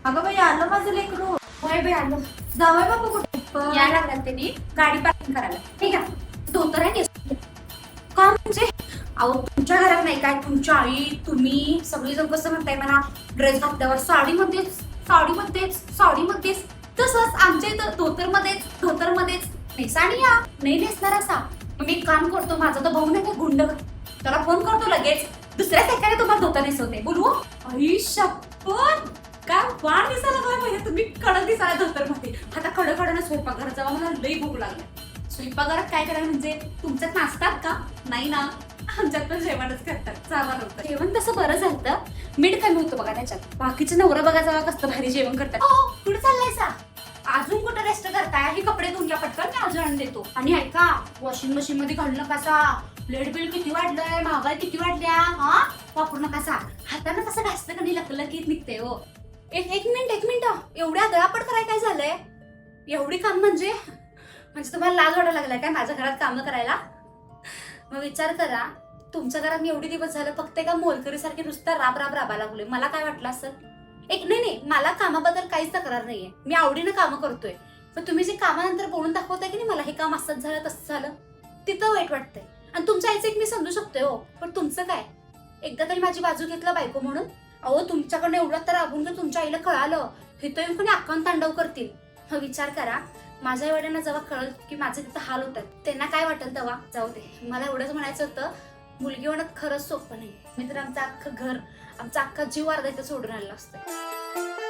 अगं बाई आलं माझं लेकरू. होय बाई आलो. जावई बापू कुठे? यायला लागतात त्यांनी गाडी पार्किंग करायला. ठीक आहे धोतर आहे नेसतो. का म्हणजे अहो तुमच्या घरात नाही काय, तुमच्या आई तुम्ही सगळी जण कसं म्हणताय मला ड्रेस घातल्यावर साडीमध्येच साडीमध्येच साडीमध्येच, तसंच आमच्या इथं धोतरमध्येच नेसाणी या नाही नेसणार असा. मग मी एक काम करतो, माझा तो भाऊ नाही का गुंड, त्याला फोन करतो लगेच, दुसऱ्या सेकंदात तुम्हाला धोतर नेसवते. बोलू आई शपथ काय वाण दिसायला काय पाहिजे तुम्ही, कडक दिसायला धोतर मध्ये. आता कडकडनं स्वयंपाकघरात जावा, मला लई भूक लागली. स्वयंपाकघरात काय करायला म्हणजे तुमच्यात नाचतात का? नाही ना, आमच्यात पण जेवणच करतात. चावा नव्हतं जेवण तसं बरं झालं, मीठ कमी होतं बघा त्याच्यात. बाकीचे नवरा बघा जावा कसं भारी जेवण करतात. हो कुठे चाललायसा? अजून कुठं रेस्ट करताय? हे कपडे धुवून घ्या पटकन, मी अजून आणून देतो. आणि ऐका वॉशिंग मशीन मध्ये घालू नकासा, लाईट बिल किती वाढलंय, महागाई किती वाढल्या. हा वापरू नकासा. हाताने कसं घासलं कधी लकलकीत निघते हो. एक मिनिट एवढ्या दळापड करायला काय झालंय? एवढी काम म्हणजे तुम्हाला लाज वाटायला लागलाय काय माझ्या घरात काम करायला? मग विचार करा, तुमच्या घरात मी एवढे दिवस झालं फक्त एका मोलकरीसारखे नुसतं राबा लागलोय. मला काय वाटलं असं? नाही मला कामाबद्दल काहीच तक्रार नाहीये, मी आवडीनं कामं करतोय. पण तुम्ही जे कामानंतर बोलून दाखवताय की नाही मला हे काम असंच झालं तसं झालं, तिथं वाईट वाटतंय. आणि तुमच्या आईचं एक मी समजू शकतोय हो, पण तुमचं काय? एकदा तरी माझी बाजू घेतला बायको म्हणून. अहो तुमच्याकडनं एवढं तर राबून जर तुमच्या आईला कळालं, तिथं येऊन कोणी अक्कान तांडव करतील. हा विचार करा, माझ्या वडिलांना जेव्हा कळलं की माझे तिथं हाल होतात, त्यांना काय वाटेल तेव्हा. जाऊ दे, मला एवढंच म्हणायचं होतं, मुलगी होण्यात खरंच सोपं नाही. मी तर आमचं अख्खं घर, आमचा अख्खा जीव अर्धा इथं सोडून आलेला असतं.